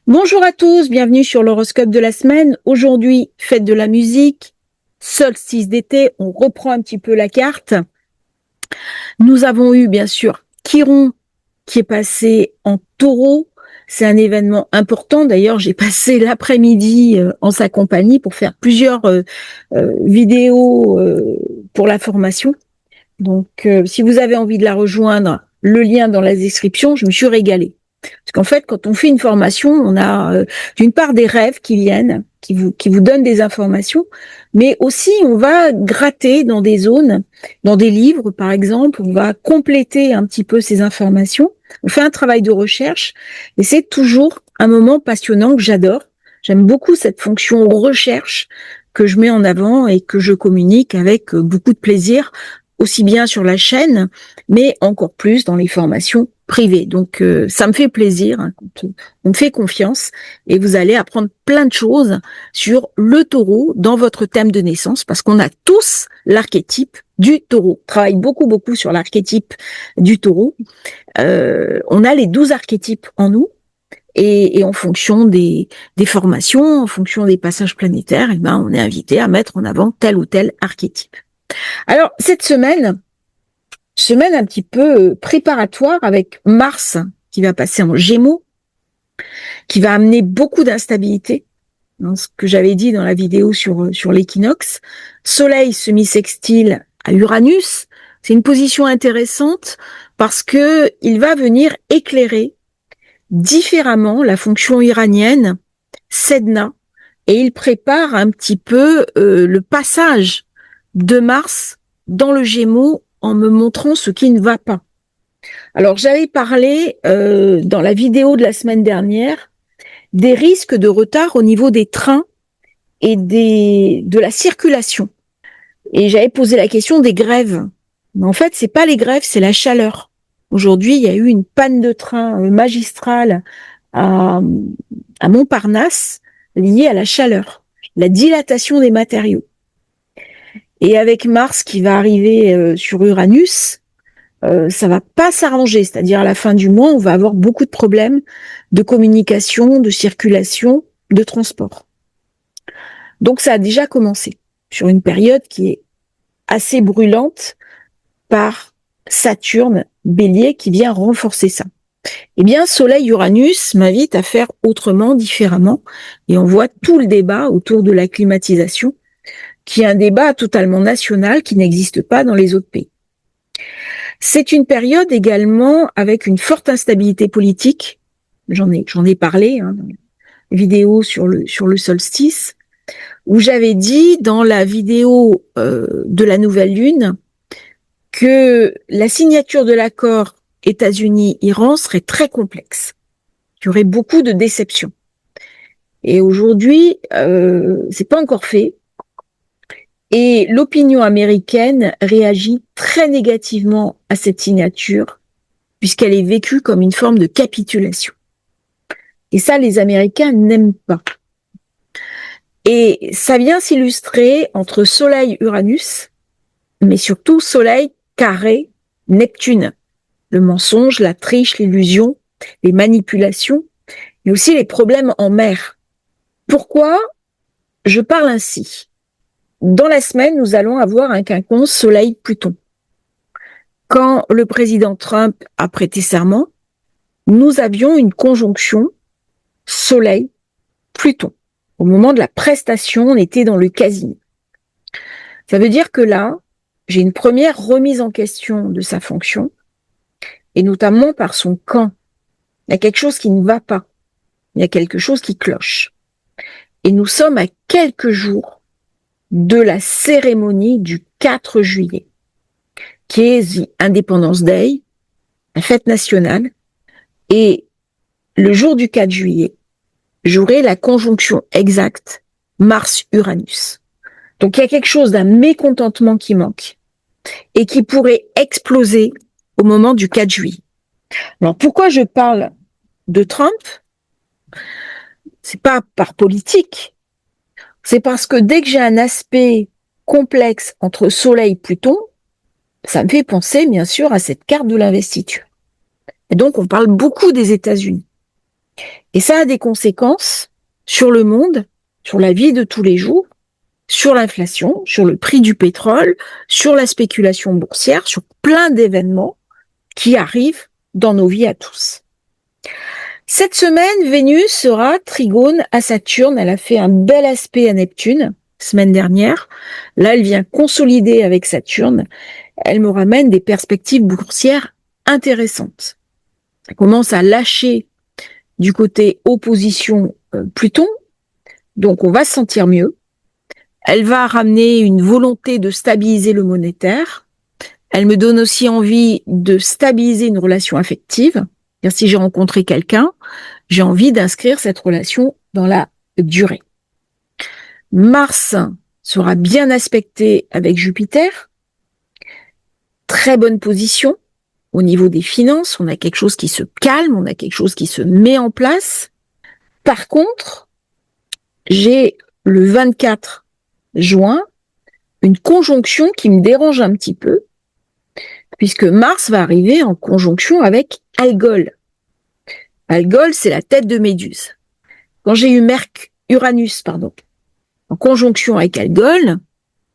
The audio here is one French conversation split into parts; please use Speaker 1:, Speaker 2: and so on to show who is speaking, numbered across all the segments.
Speaker 1: Bonjour à tous, bienvenue sur l'horoscope de la semaine. Aujourd'hui, fête de la musique, solstice d'été, on reprend un petit peu la carte. Nous avons eu bien sûr Chiron qui est passé en taureau. C'est un événement important. D'ailleurs, j'ai passé l'après-midi en sa compagnie pour faire plusieurs vidéos pour la formation. Donc, si vous avez envie de la rejoindre, le lien dans la description, je me suis régalée. Parce qu'en fait, quand on fait une formation, on a d'une part des rêves qui viennent, qui vous donnent des informations, mais aussi on va gratter dans des zones, dans des livres par exemple, on va compléter un petit peu ces informations, on fait un travail de recherche, et c'est toujours un moment passionnant que j'adore. J'aime beaucoup cette fonction recherche que je mets en avant et que je communique avec beaucoup de plaisir, aussi bien sur la chaîne, mais encore plus dans les formations privées. Donc, ça me fait plaisir, hein, quand on me fait confiance, et vous allez apprendre plein de choses sur le taureau dans votre thème de naissance, parce qu'on a tous l'archétype du taureau. On travaille beaucoup sur l'archétype du taureau. On a les 12 archétypes en nous, et en fonction des formations, en fonction des passages planétaires, eh ben, on est invité à mettre en avant tel ou tel archétype. Alors, cette semaine un petit peu préparatoire avec Mars qui va passer en Gémeaux, qui va amener beaucoup d'instabilité, hein, ce que j'avais dit dans la vidéo sur l'équinoxe. Soleil semi-sextile à Uranus, c'est une position intéressante parce que il va venir éclairer différemment la fonction iranienne, Sedna, et il prépare un petit peu le passage de Mars dans le Gémeaux en me montrant ce qui ne va pas. Alors, j'avais parlé dans la vidéo de la semaine dernière des risques de retard au niveau des trains et de la circulation. Et j'avais posé la question des grèves. Mais en fait, c'est pas les grèves, c'est la chaleur. Aujourd'hui, il y a eu une panne de train magistrale à, à Montparnasse liée à la chaleur, la dilatation des matériaux. Et avec Mars qui va arriver sur Uranus, ça va pas s'arranger. C'est-à-dire à la fin du mois, on va avoir beaucoup de problèmes de communication, de circulation, de transport. Donc ça a déjà commencé sur une période qui est assez brûlante par Saturne, Bélier, qui vient renforcer ça. Eh bien, Soleil-Uranus m'invite à faire autrement, différemment, et on voit tout le débat autour de la climatisation, qui est un débat totalement national qui n'existe pas dans les autres pays. C'est une période également avec une forte instabilité politique. J'en ai parlé hein, dans la vidéo sur le solstice, où j'avais dit dans la vidéo de la nouvelle lune que la signature de l'accord États-Unis-Iran serait très complexe. Il y aurait beaucoup de déceptions. Et aujourd'hui, c'est pas encore fait. Et l'opinion américaine réagit très négativement à cette signature, puisqu'elle est vécue comme une forme de capitulation. Et ça, les Américains n'aiment pas. Et ça vient s'illustrer entre Soleil-Uranus, mais surtout Soleil carré Neptune. Le mensonge, la triche, l'illusion, les manipulations, mais aussi les problèmes en mer. Pourquoi je parle ainsi? Dans la semaine, nous allons avoir un quinconce Soleil-Pluton. Quand le président Trump a prêté serment, nous avions une conjonction Soleil-Pluton. Au moment de la prestation, on était dans le casino. Ça veut dire que là, j'ai une première remise en question de sa fonction, et notamment par son camp. Il y a quelque chose qui ne va pas. Il y a quelque chose qui cloche. Et nous sommes à quelques jours de la cérémonie du 4 juillet, qui est Independence Day, la fête nationale. Et le jour du 4 juillet, j'aurai la conjonction exacte Mars-Uranus. Donc il y a quelque chose d'un mécontentement qui manque et qui pourrait exploser au moment du 4 juillet. Alors pourquoi je parle de Trump? C'est pas par politique, c'est parce que dès que j'ai un aspect complexe entre Soleil et Pluton, ça me fait penser bien sûr à cette carte de l'investiture. Et donc on parle beaucoup des États-Unis. Et ça a des conséquences sur le monde, sur la vie de tous les jours, sur l'inflation, sur le prix du pétrole, sur la spéculation boursière, sur plein d'événements qui arrivent dans nos vies à tous. Cette semaine, Vénus sera trigone à Saturne. Elle a fait un bel aspect à Neptune semaine dernière. Là, elle vient consolider avec Saturne. Elle me ramène des perspectives boursières intéressantes. Ça commence à lâcher du côté opposition Pluton. Donc, on va se sentir mieux. Elle va ramener une volonté de stabiliser le monétaire. Elle me donne aussi envie de stabiliser une relation affective. Si j'ai rencontré quelqu'un, j'ai envie d'inscrire cette relation dans la durée. Mars sera bien aspecté avec Jupiter. Très bonne position au niveau des finances. On a quelque chose qui se calme, on a quelque chose qui se met en place. Par contre, j'ai le 24 juin une conjonction qui me dérange un petit peu, puisque Mars va arriver en conjonction avec Algol. Algol, c'est la tête de Méduse. Quand j'ai eu Uranus, en conjonction avec Algol,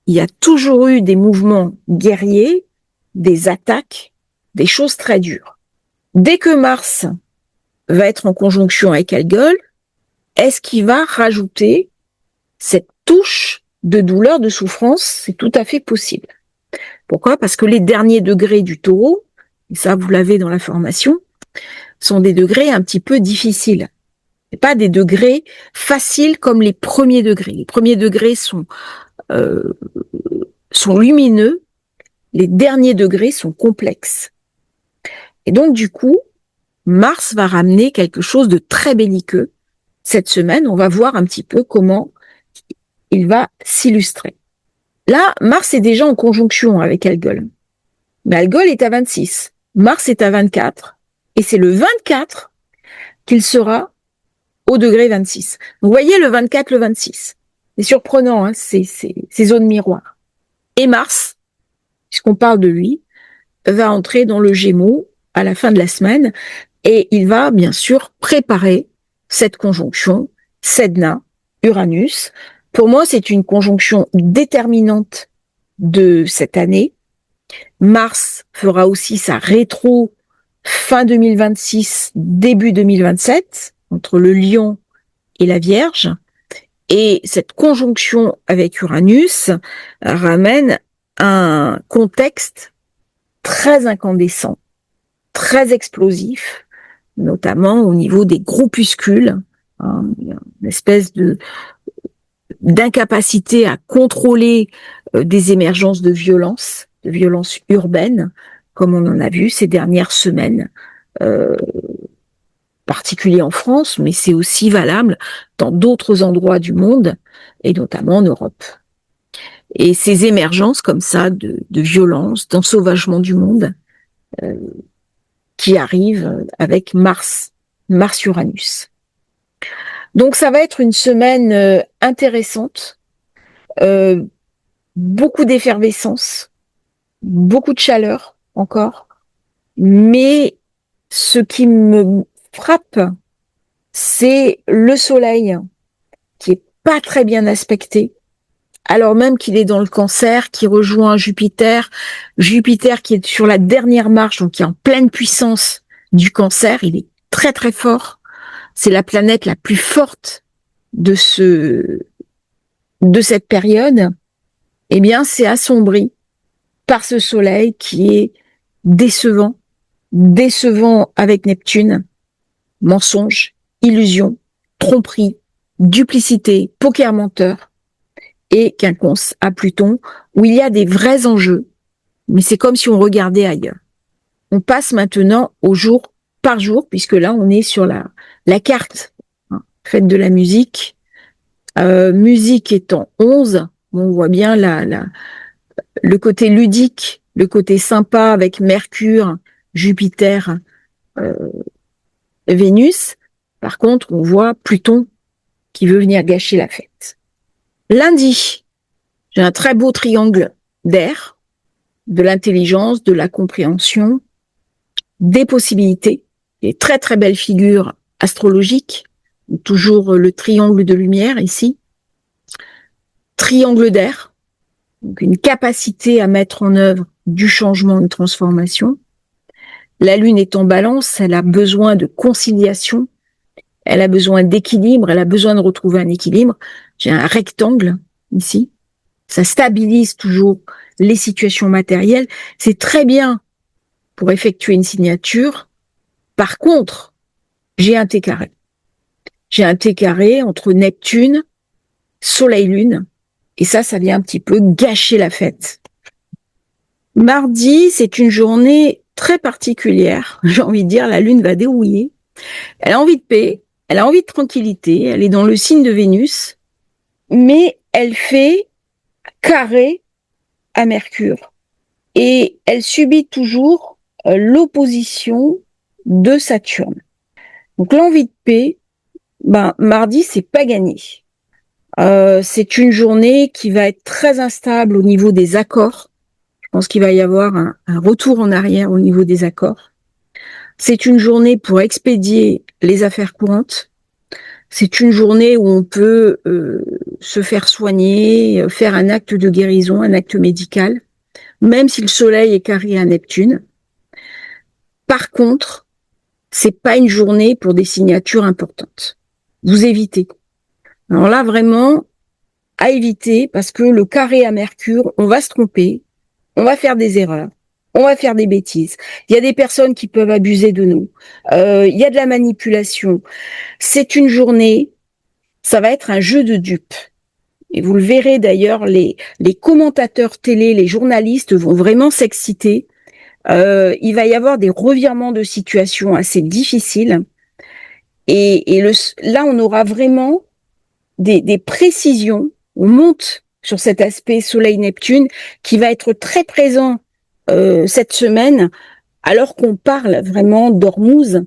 Speaker 1: il y a toujours eu des mouvements guerriers, des attaques, des choses très dures. Dès que Mars va être en conjonction avec Algol, est-ce qu'il va rajouter cette touche de douleur, de souffrance? C'est tout à fait possible. Pourquoi? Parce que les derniers degrés du Taureau, et ça vous l'avez dans la formation, sont des degrés un petit peu difficiles. C'est pas des degrés faciles comme les premiers degrés. Les premiers degrés sont lumineux, les derniers degrés sont complexes. Et donc du coup, Mars va ramener quelque chose de très belliqueux. Cette semaine, on va voir un petit peu comment il va s'illustrer. Là, Mars est déjà en conjonction avec Algol. Mais Algol est à 26. Mars est à 24. Et c'est le 24 qu'il sera au degré 26. Vous voyez le 24, le 26. C'est surprenant, hein, ces zones miroirs. Et Mars, puisqu'on parle de lui, va entrer dans le Gémeaux à la fin de la semaine et il va bien sûr préparer cette conjonction Sedna-Uranus. Pour moi, c'est une conjonction déterminante de cette année. Mars fera aussi sa rétro fin 2026, début 2027, entre le Lion et la Vierge. Et cette conjonction avec Uranus ramène un contexte très incandescent, très explosif, notamment au niveau des groupuscules, hein, une espèce d'incapacité à contrôler des émergences de violence urbaines, comme on en a vu ces dernières semaines, particulier en France, mais c'est aussi valable dans d'autres endroits du monde, et notamment en Europe. Et ces émergences comme ça de violence, d'ensauvagement du monde, qui arrivent avec Mars-Uranus. Donc ça va être une semaine intéressante, beaucoup d'effervescence, beaucoup de chaleur encore, mais ce qui me frappe, c'est le soleil qui est pas très bien aspecté, alors même qu'il est dans le Cancer, qui rejoint Jupiter qui est sur la dernière marche, donc qui est en pleine puissance du Cancer, il est très très fort, c'est la planète la plus forte de cette période. Eh bien, c'est assombri par ce soleil qui est décevant avec Neptune, mensonge, illusion, tromperie, duplicité, poker menteur, et quinconce à Pluton, où il y a des vrais enjeux, mais c'est comme si on regardait ailleurs. On passe maintenant au jour par jour, puisque là, on est sur la carte, hein, fête de la musique. Musique étant 11, on voit bien le côté ludique, le côté sympa avec Mercure, Jupiter, Vénus. Par contre, on voit Pluton qui veut venir gâcher la fête. Lundi, j'ai un très beau triangle d'air, de l'intelligence, de la compréhension, des possibilités, des très très belles figures astrologique, toujours le triangle de lumière ici, triangle d'air, donc une capacité à mettre en œuvre du changement, une transformation. La Lune est en balance, elle a besoin de conciliation, elle a besoin d'équilibre, elle a besoin de retrouver un équilibre. J'ai un rectangle ici, ça stabilise toujours les situations matérielles. C'est très bien pour effectuer une signature. Par contre, j'ai un T carré. J'ai un T carré entre Neptune, Soleil, Lune, et ça vient un petit peu gâcher la fête. Mardi, c'est une journée très particulière. J'ai envie de dire, la Lune va dérouiller. Elle a envie de paix, elle a envie de tranquillité, elle est dans le signe de Vénus, mais elle fait carré à Mercure. Et elle subit toujours l'opposition de Saturne. Donc l'envie de paix, mardi, c'est pas gagné. C'est une journée qui va être très instable au niveau des accords. Je pense qu'il va y avoir un retour en arrière au niveau des accords. C'est une journée pour expédier les affaires courantes. C'est une journée où on peut se faire soigner, faire un acte de guérison, un acte médical, même si le soleil est carré à Neptune. Par contre, c'est pas une journée pour des signatures importantes. Vous évitez. Alors là, vraiment, à éviter, parce que le carré à Mercure, on va se tromper, on va faire des erreurs, on va faire des bêtises. Il y a des personnes qui peuvent abuser de nous. Il y a de la manipulation. C'est une journée, ça va être un jeu de dupes. Et vous le verrez d'ailleurs, les commentateurs télé, les journalistes vont vraiment s'exciter. Il va y avoir des revirements de situation assez difficiles. Et là, on aura vraiment des précisions. On monte sur cet aspect Soleil-Neptune qui va être très présent cette semaine, alors qu'on parle vraiment d'Ormuz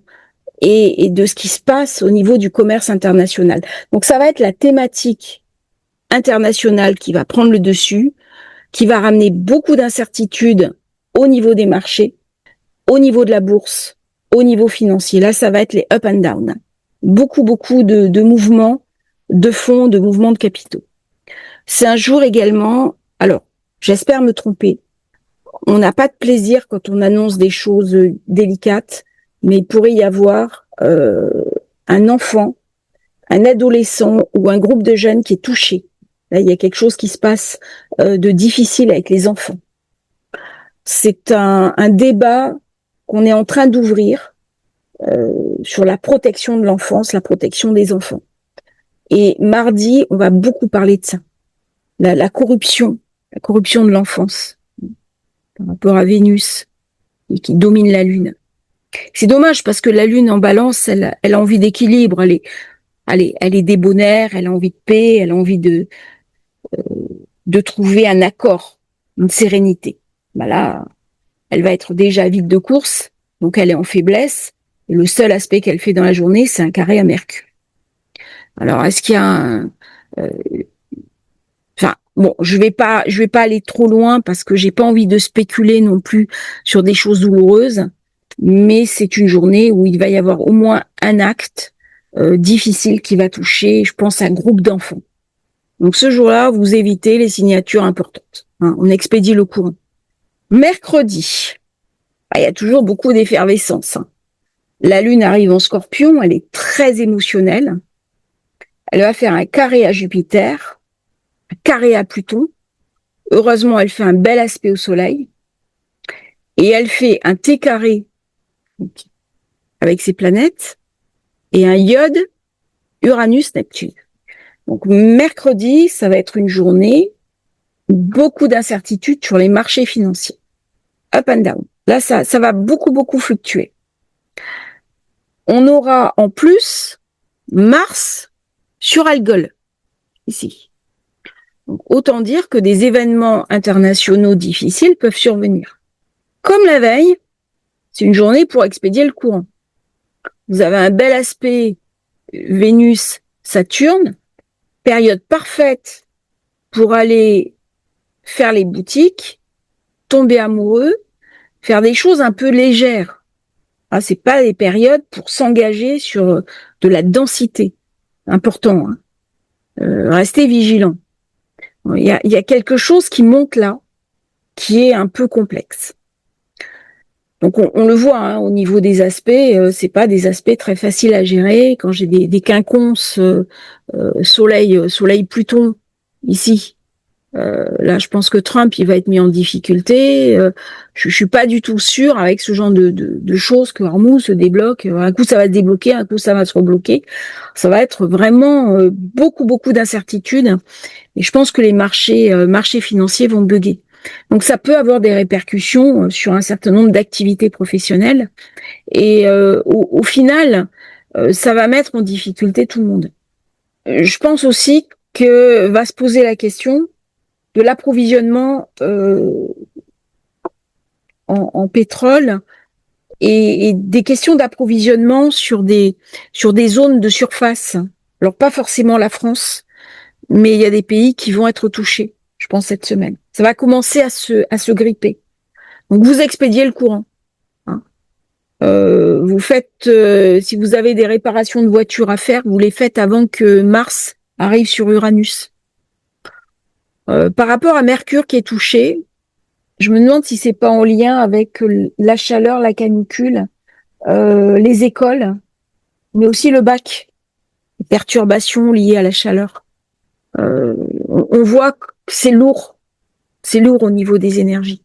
Speaker 1: et de ce qui se passe au niveau du commerce international. Donc ça va être la thématique internationale qui va prendre le dessus, qui va ramener beaucoup d'incertitudes au niveau des marchés, au niveau de la bourse, au niveau financier. Là, ça va être les up and down. Beaucoup de mouvements de fonds, de mouvements de capitaux. C'est un jour également, alors, j'espère me tromper, on n'a pas de plaisir quand on annonce des choses délicates, mais il pourrait y avoir un enfant, un adolescent ou un groupe de jeunes qui est touché. Là, il y a quelque chose qui se passe de difficile avec les enfants. C'est un débat qu'on est en train d'ouvrir sur la protection de l'enfance, la protection des enfants. Et mardi, on va beaucoup parler de ça. La corruption de l'enfance par rapport à Vénus et qui domine la Lune. C'est dommage parce que la Lune en balance, elle a envie d'équilibre, elle est débonnaire, elle a envie de paix, elle a envie de trouver un accord, une sérénité. Là, elle va être déjà vide de course, donc elle est en faiblesse. Et le seul aspect qu'elle fait dans la journée, c'est un carré à Mercure. Alors, est-ce qu'il y a bon, je vais pas aller trop loin parce que j'ai pas envie de spéculer non plus sur des choses douloureuses, mais c'est une journée où il va y avoir au moins un acte difficile qui va toucher, je pense, un groupe d'enfants. Donc ce jour-là, vous évitez les signatures importantes. On expédie le courant. Mercredi, il y a toujours beaucoup d'effervescence. La Lune arrive en Scorpion, elle est très émotionnelle. Elle va faire un carré à Jupiter, un carré à Pluton. Heureusement, elle fait un bel aspect au Soleil. Et elle fait un T carré avec ses planètes et un iode Uranus-Neptune. Donc mercredi, ça va être une journée, beaucoup d'incertitudes sur les marchés financiers. Up and down. Là, ça va beaucoup fluctuer. On aura en plus Mars sur Algol, ici. Donc, autant dire que des événements internationaux difficiles peuvent survenir. Comme la veille, c'est une journée pour expédier le courant. Vous avez un bel aspect Vénus-Saturne, période parfaite pour aller faire les boutiques, tomber amoureux, faire des choses un peu légères. Ah, c'est pas les périodes pour s'engager sur de la densité. Important. Hein. Restez vigilant. Il y a quelque chose qui monte là, qui est un peu complexe. Donc on le voit hein, au niveau des aspects, c'est pas des aspects très faciles à gérer. Quand j'ai des quinconces Soleil Pluton ici, là je pense que Trump il va être mis en difficulté. Je suis pas du tout sûre avec ce genre de choses que Hormuz se débloque. Un coup ça va se débloquer, un coup ça va se rebloquer. Ça va être vraiment beaucoup d'incertitudes. Et je pense que les marchés financiers vont bugger. Donc ça peut avoir des répercussions sur un certain nombre d'activités professionnelles et au final, ça va mettre en difficulté tout le monde. Je pense aussi que va se poser la question de l'approvisionnement en pétrole et des questions d'approvisionnement sur des zones de surface. Alors pas forcément la France, mais il y a des pays qui vont être touchés, je pense, cette semaine. Ça va commencer à se gripper. Donc, vous expédiez le courant. Hein. Vous faites, si vous avez des réparations de voitures à faire, vous les faites avant que Mars arrive sur Uranus. Par rapport à Mercure qui est touché, je me demande si c'est pas en lien avec la chaleur, la canicule, les écoles, mais aussi le bac, les perturbations liées à la chaleur. On voit que c'est lourd au niveau des énergies.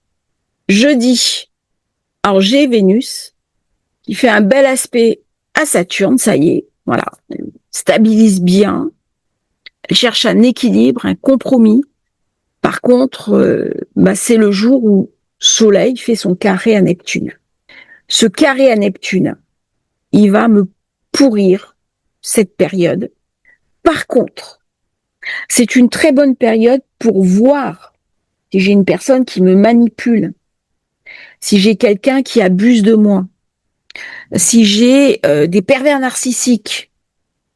Speaker 1: Jeudi, alors j'ai Vénus qui fait un bel aspect à Saturne, ça y est, voilà, elle stabilise bien, elle cherche un équilibre, un compromis. Par contre, c'est le jour où Soleil fait son carré à Neptune. Ce carré à Neptune, il va me pourrir cette période. Par contre, c'est une très bonne période pour voir si j'ai une personne qui me manipule, si j'ai quelqu'un qui abuse de moi, si j'ai des pervers narcissiques,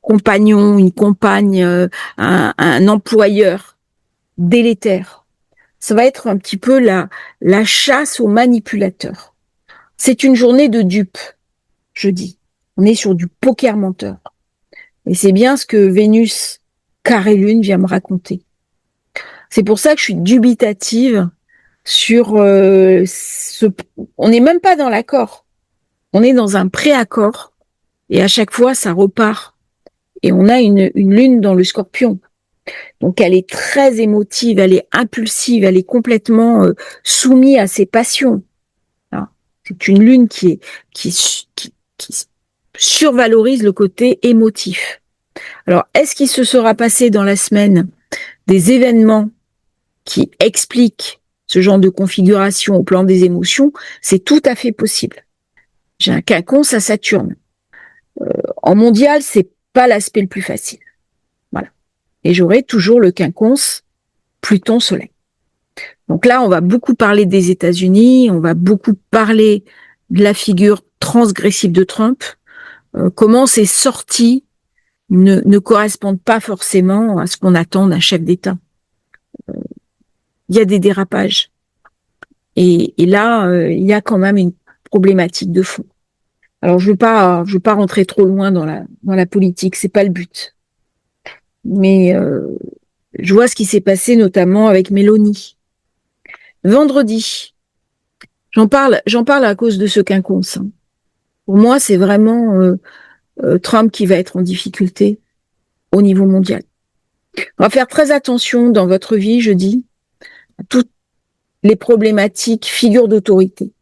Speaker 1: compagnon, une compagne, un employeur délétère, ça va être un petit peu la chasse aux manipulateurs. C'est une journée de dupes, je dis. On est sur du poker menteur. Et c'est bien ce que Vénus carré lune vient me raconter. C'est pour ça que je suis dubitative sur on n'est même pas dans l'accord. On est dans un pré-accord et à chaque fois ça repart. Et on a une lune dans le Scorpion. Donc elle est très émotive, elle est impulsive, elle est complètement soumise à ses passions. C'est une lune qui survalorise le côté émotif. Alors, est-ce qu'il se sera passé dans la semaine des événements qui expliquent ce genre de configuration au plan des émotions? C'est tout à fait possible. J'ai un quinconce à Saturne. En mondial, c'est pas l'aspect le plus facile. Voilà. Et j'aurai toujours le quinconce Pluton-Soleil. Donc là, on va beaucoup parler des États-Unis, on va beaucoup parler de la figure transgressive de Trump, comment ces sorties ne correspondent pas forcément à ce qu'on attend d'un chef d'État. Il y a des dérapages. Et là, il y a quand même une problématique de fond. Alors, je veux pas rentrer trop loin dans la politique, c'est pas le but. Mais je vois ce qui s'est passé notamment avec Mélanie. Vendredi, j'en parle à cause de ce quinconce. Hein. Pour moi, c'est vraiment Trump qui va être en difficulté au niveau mondial. On va faire très attention dans votre vie, je dis, à toutes les problématiques figures d'autorité.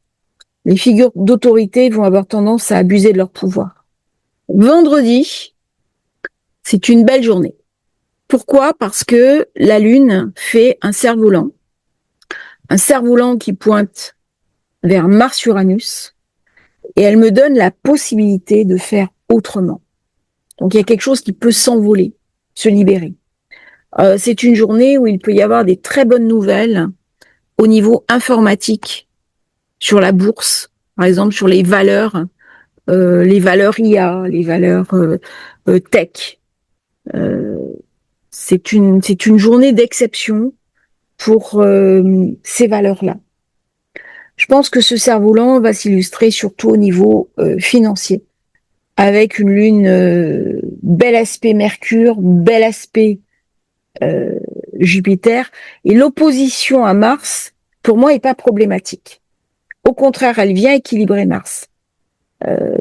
Speaker 1: Les figures d'autorité vont avoir tendance à abuser de leur pouvoir. Vendredi, c'est une belle journée. Pourquoi? Parce que la Lune fait un cerf-volant qui pointe vers Mars-Uranus, et elle me donne la possibilité de faire autrement. Donc il y a quelque chose qui peut s'envoler, se libérer. C'est une journée où il peut y avoir des très bonnes nouvelles au niveau informatique, sur la bourse, par exemple sur les valeurs IA, les valeurs tech. C'est une journée d'exception pour ces valeurs-là. Je pense que ce cerf-volant va s'illustrer surtout au niveau financier, avec une lune, bel aspect Mercure, bel aspect Jupiter, et l'opposition à Mars, pour moi, est pas problématique. Au contraire, elle vient équilibrer Mars.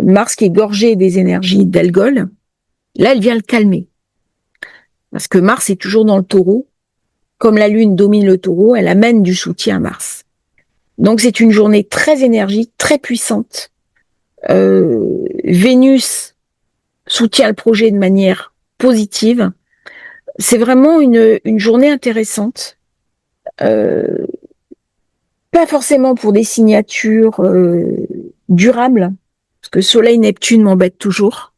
Speaker 1: Mars qui est gorgé des énergies d'Algol, là, elle vient le calmer. Parce que Mars est toujours dans le taureau. Comme la Lune domine le taureau, elle amène du soutien à Mars. Donc c'est une journée très énergique, très puissante. Vénus soutient le projet de manière positive. C'est vraiment une journée intéressante. Euh, Pas forcément pour des signatures durables, parce que Soleil-Neptune m'embête toujours,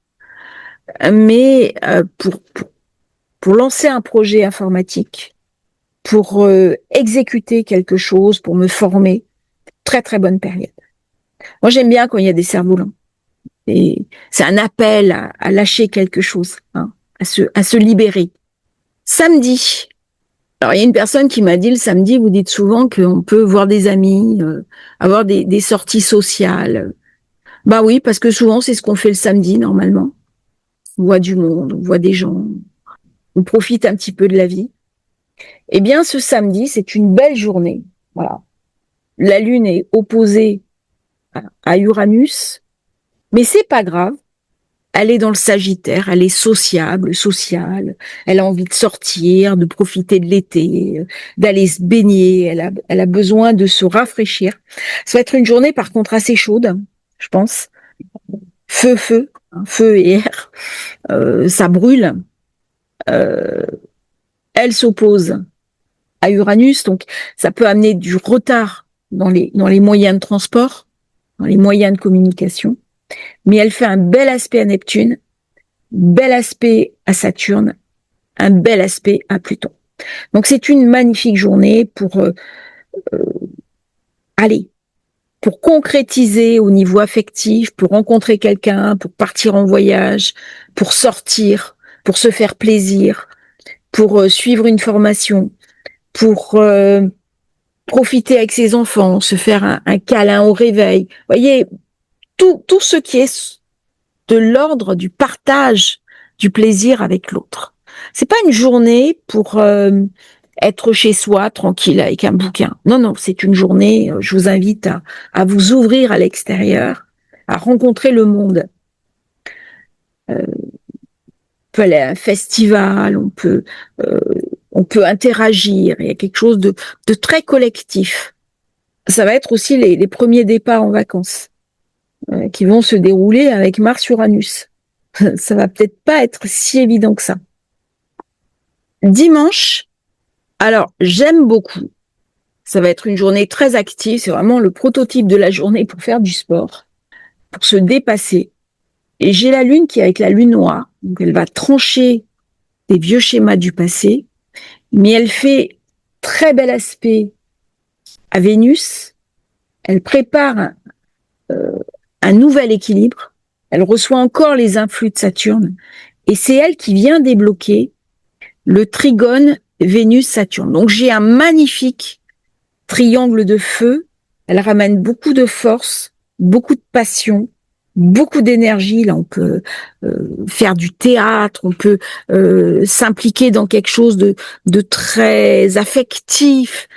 Speaker 1: mais pour lancer un projet informatique, pour exécuter quelque chose, pour me former, très très bonne période. Moi j'aime bien quand il y a des cerfs-volants. Et c'est un appel à lâcher quelque chose, hein, à se libérer. Samedi. Alors, il y a une personne qui m'a dit le samedi, vous dites souvent qu'on peut voir des amis, avoir des sorties sociales. Bah oui, parce que souvent, c'est ce qu'on fait le samedi, normalement. On voit du monde, on voit des gens, on profite un petit peu de la vie. Eh bien, ce samedi, c'est une belle journée. Voilà. La Lune est opposée à Uranus, mais c'est pas grave. Elle est dans le Sagittaire, elle est sociable, sociale, elle a envie de sortir, de profiter de l'été, d'aller se baigner, elle a besoin de se rafraîchir. Ça va être une journée par contre assez chaude, je pense. Feu, hein, feu et air, ça brûle. Euh, Elle s'oppose à Uranus, donc ça peut amener du retard dans les moyens de transport, dans les moyens de communication. Mais elle fait un bel aspect à Neptune, bel aspect à Saturne, un bel aspect à Pluton. Donc c'est une magnifique journée pour aller, pour concrétiser au niveau affectif, pour rencontrer quelqu'un, pour partir en voyage, pour sortir, pour se faire plaisir, pour suivre une formation, pour profiter avec ses enfants, se faire un câlin au réveil. Vous voyez, tout ce qui est de l'ordre du partage du plaisir avec l'autre. C'est pas une journée pour être chez soi tranquille avec un bouquin. Non, non, c'est une journée. Je vous invite à vous ouvrir à l'extérieur, à rencontrer le monde. On peut aller à un festival, euh, on peut interagir. Il y a quelque chose de très collectif. Ça va être aussi les premiers départs en vacances qui vont se dérouler avec Mars-Uranus. Ça va peut-être pas être si évident que ça. Dimanche, alors j'aime beaucoup. Ça va être une journée très active. C'est vraiment le prototype de la journée pour faire du sport, pour se dépasser. Et j'ai la Lune qui est avec la Lune noire. Donc elle va trancher des vieux schémas du passé. Mais elle fait très bel aspect à Vénus. Elle prépare un nouvel équilibre. Elle reçoit encore les influx de Saturne. Et c'est elle qui vient débloquer le trigone Vénus-Saturne. Donc j'ai un magnifique triangle de feu. Elle ramène beaucoup de force, beaucoup de passion, beaucoup d'énergie. Là, on peut faire du théâtre, on peut s'impliquer dans quelque chose de très affectif.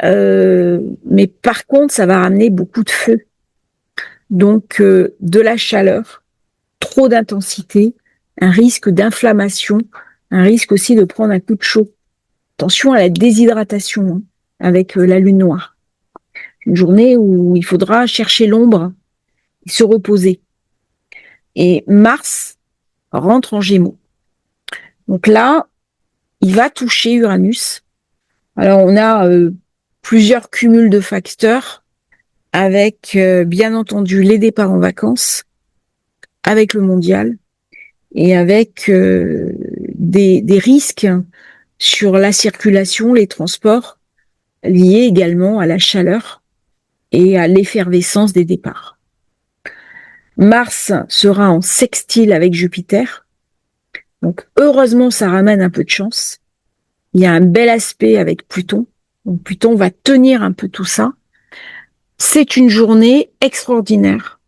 Speaker 1: Mais par contre, ça va ramener beaucoup de feu. Donc, de la chaleur, trop d'intensité, un risque d'inflammation, un risque aussi de prendre un coup de chaud. Attention à la déshydratation hein, avec la lune noire. Une journée où il faudra chercher l'ombre et se reposer. Et Mars rentre en Gémeaux. Donc là, il va toucher Uranus. Alors on a plusieurs cumuls de facteurs avec bien entendu les départs en vacances, avec le mondial et avec des risques sur la circulation, les transports, liés également à la chaleur et à l'effervescence des départs. Mars sera en sextile avec Jupiter. Donc, heureusement, ça ramène un peu de chance. Il y a un bel aspect avec Pluton. Donc, Pluton va tenir un peu tout ça. c'est une journée extraordinaire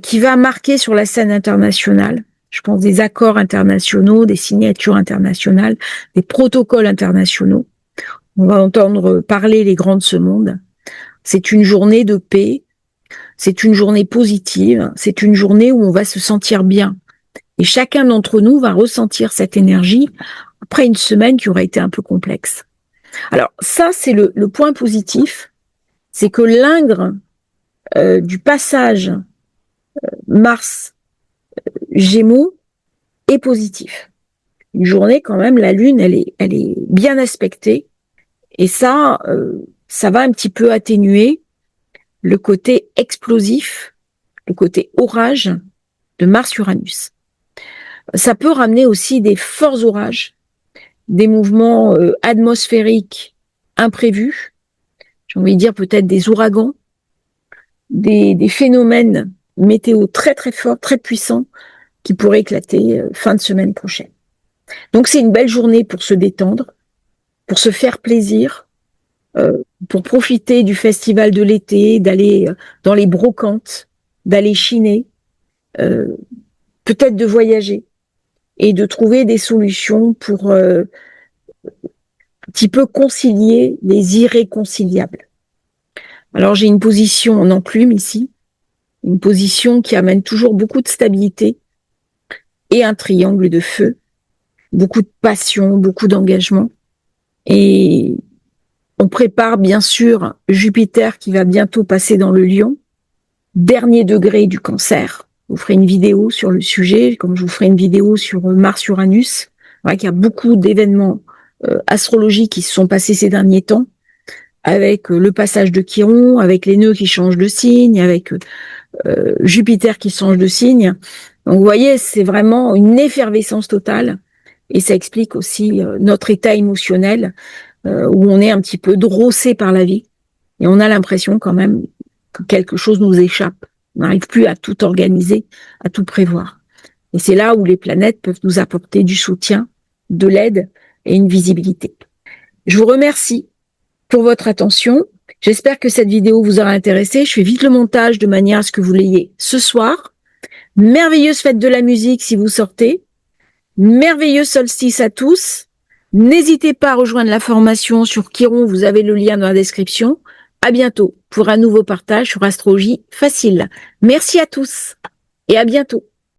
Speaker 1: qui va marquer sur la scène internationale. Je pense des accords internationaux, des signatures internationales, des protocoles internationaux. On va entendre parler les grands de ce monde. C'est une journée de paix, c'est une journée positive, c'est une journée où on va se sentir bien. Et chacun d'entre nous va ressentir cette énergie après une semaine qui aura été un peu complexe. Alors ça, c'est le point positif, c'est que l'ingre du passage Mars-Gémeaux est positif. Une journée quand même, la Lune, elle est bien aspectée, et ça va un petit peu atténuer le côté explosif, le côté orage de Mars-Uranus. Ça peut ramener aussi des forts orages, des mouvements atmosphériques imprévus, j'ai envie de dire peut-être des ouragans, des phénomènes météo très très forts, très puissants, qui pourraient éclater fin de semaine prochaine. Donc c'est une belle journée pour se détendre, pour se faire plaisir, pour profiter du festival de l'été, d'aller dans les brocantes, d'aller chiner, peut-être de voyager et de trouver des solutions pour un petit peu concilier les irréconciliables. Alors j'ai une position en enclume ici, une position qui amène toujours beaucoup de stabilité et un triangle de feu, beaucoup de passion, beaucoup d'engagement. Et on prépare bien sûr Jupiter qui va bientôt passer dans le Lion, dernier degré du Cancer. Je vous ferai une vidéo sur le sujet, comme je vous ferai une vidéo sur Mars-Uranus. Voilà qu'il y a beaucoup d'événements astrologiques qui se sont passés ces derniers temps, avec le passage de Chiron, avec les nœuds qui changent de signe, avec Jupiter qui change de signe. Donc vous voyez, c'est vraiment une effervescence totale, et ça explique aussi notre état émotionnel, où on est un petit peu drossé par la vie, et on a l'impression quand même que quelque chose nous échappe. On n'arrive plus à tout organiser, à tout prévoir. Et c'est là où les planètes peuvent nous apporter du soutien, de l'aide et une visibilité. Je vous remercie pour votre attention. J'espère que cette vidéo vous aura intéressé. Je fais vite le montage de manière à ce que vous l'ayez ce soir. Merveilleuse fête de la musique si vous sortez. Merveilleux solstice à tous. N'hésitez pas à rejoindre la formation sur Chiron, vous avez le lien dans la description. À bientôt pour un nouveau partage sur Astrologie Facile. Merci à tous et à bientôt.